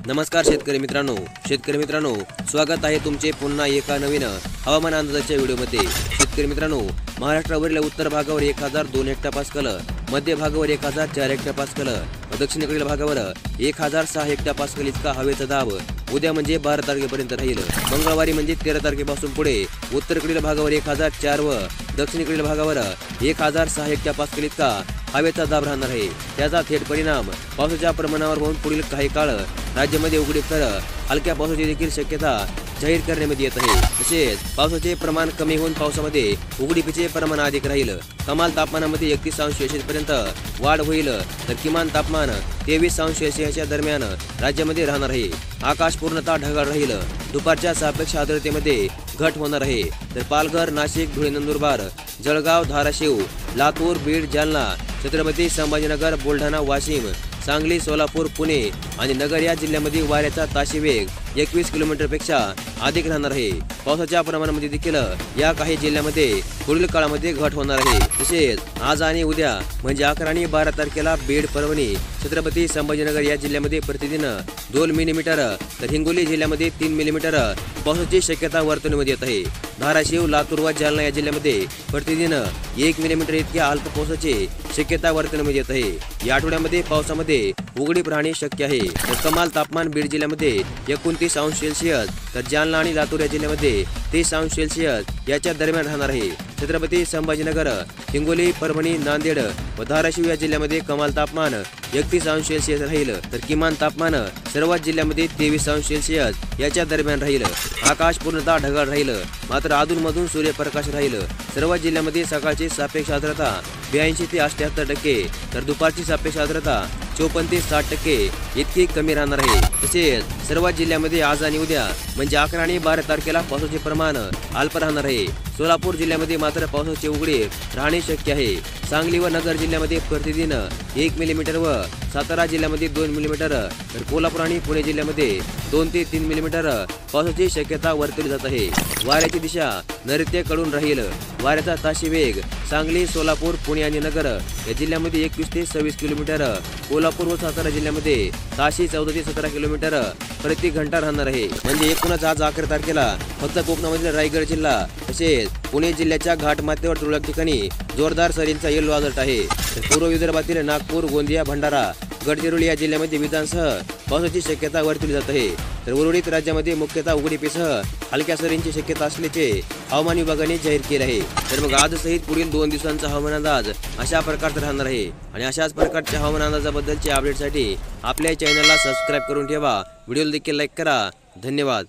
नमस्कार शेतकरी मित्रांनो, स्वागत आहे तुमचे पुन्हा एका नवीन हवामान अंदाजाच्या व्हिडिओमध्ये। शेतकरी मित्रांनो, महाराष्ट्रावरील उत्तर भागावर 1002 हेक्टोपास्कल, मध्य भागावर 1004 हेक्टोपास्कल, दक्षिणेकडील भागावर 1006 हेक्टोपास्कल इतका हवेचा दाब उद्या म्हणजे 12 तारखेपर्यंत राहील। मंगळवारी म्हणजे 13 तारखेपासून पुढे उत्तरेकडील भागावर 1004 व दक्षिणेकडील भागावर 1006 हेक्टोपास्कल इतका हवेचा दाब राहणार आहे। त्याचा थेट परिणाम पावसाच्या प्रमाणावर होऊन पुढील काही काळ राज्यामध्ये उघडीप तर हलक्या पावसाची देखील शक्यता जाहीर करण्यात येत आहे। तसेच पावसाचे प्रमाण कमी होऊन पावसामध्ये उघडीपीचे प्रमाण अधिक राहील। कमाल तापमानामध्ये 31 अंश सेल्सिअस पर्यंत वाढ होईल, तर किमान तापमान 23 अंश सेल्सिअसच्या दरम्यान राज्यामध्ये राहणार आहे। आकाश पूर्णतः ढगाळ राहील। दुपारच्या सापेक्ष आर्द्रतेमध्ये घट होणार आहे, तर पालघर, नाशिक, धुळे, नंदुरबार, जळगाव, धाराशिव, लातूर, बीड, जालना, छत्रपती संभाजीनगर, बुलढाणा, वाशिम, सांगली, सोलापूर, पुणे आणि नगर या जिल्ह्यामध्ये वाऱ्याचा ताशी वेग 21 किलोमीटरपेक्षा अधिक राहणार आहे। पावसाच्या प्रमाणामध्ये देखील या काही जिल्ह्यामध्ये पुढील काळामध्ये घट होणार आहे। तसेच आज आणि उद्या म्हणजे 11 आणि 12 तारखेला बीड, परभणी, छत्रपती संभाजीनगर या जिल्ह्यामध्ये प्रतिदिन 2 मिलीमीटर, तर हिंगोली जिल्ह्यामध्ये 3 मिलीमीटर पावसाची शक्यता वर्तवण्यात येत आहे। धाराशिव, लातूर व जालना या जिल्ह्यामध्ये प्रतिदिन 1 मिलीमीटर इतक्या अल्प पावसाची शक्यता वर्तवण्यात येत आहे। या आठवड्यामध्ये पावसामध्ये उघडीप राहणे शक्य आहे। तर कमाल तापमान बीड जिल्ह्यामध्ये 29 अंश सेल्सिअस, तर जालना आणि लातूर या जिल्ह्यामध्ये 30 अंश सेल्सिअस याच्या दरम्यान राहणार आहे। छत्रपती संभाजीनगर, हिंगोली, परभणी, नांदेड व धाराशिव या जिल्ह्यामध्ये कमाल तापमान 31 अंश सेल्सिअस राहील, तर किमान तापमान सर्वच जिल्ह्यामध्ये 23 अंश सेल्सिअस याच्या दरम्यान राहील। आकाश पूर्णतः ढगाळ राहील, मात्र अधूनमधून सूर्यप्रकाश राहील। सर्व जिल्ह्यामध्ये सकाळची सापेक्ष आर्द्रता 82 ते 78%, तर दुपारची सापेक्ष आर्द्रता 54 ते 60% इतकी कमी राहणार आहे। तसेच सर्व जिल्ह्यामध्ये आज आणि उद्या म्हणजे 11 आणि 12 तारखेला पावसाचे प्रमाण अल्प राहणार आहे। सोलापूर जिल्ह्यामध्ये मात्र पावसाचे उघडीप राहणे शक्य आहे। सांगली व नगर जिल्ह्यामध्ये प्रतिदिन 1 मिलीमीटर व सातारा जिल्ह्यामध्ये 2 मिलीमीटर, तर कोल्हापूर आणि पुणे जिल्ह्यामध्ये 2 ते 3 मिलीमीटर पावसाची शक्यता वर्तवली जात आहे। वाऱ्याची दिशा नैऋत्येकडून राहील। वाऱ्याचा ताशी वेग सांगली, सोलापूर, पुणे आणि नगर या जिल्ह्यामध्ये 21 ते 26 किलोमीटर, कोल्हापूर व सातारा जिल्ह्यामध्ये ताशी 14 ते 17 किलोमीटर प्रति घंटा राहणार आहे। म्हणजे एकूणच आज 11 तारखेला फक्त कोकणामधील रायगड जिल्हा तसेच पुणे जिल्ह्याच्या घाटमाथ्यावर तुरळक ठिकाणी जोरदार सरींचा येलो अलर्ट आहे। पूर्व विदर्भातील नागपूर, गोंदिया, भंडारा, गडचिरोली या जिल्ह्यामध्ये विजांसह पावसाची शक्यता वर्तवली जात आहे। तर उर्वरित राज्यामध्ये मुख्यतः उघडीपीसह हलक्या सरींची शक्यता असल्याचे हवामान विभागाने जाहीर केले आहे। तर मग आज सहित पुढील 2 दिवसांचा हवामान अंदाज अशा प्रकारचा राहणार आहे। आणि अशाच प्रकारच्या हवामान अंदाजाबद्दलचे अपडेटसाठी आपल्या चॅनलला सबस्क्राईब करून ठेवा। व्हिडिओला देखील लाईक करा। धन्यवाद।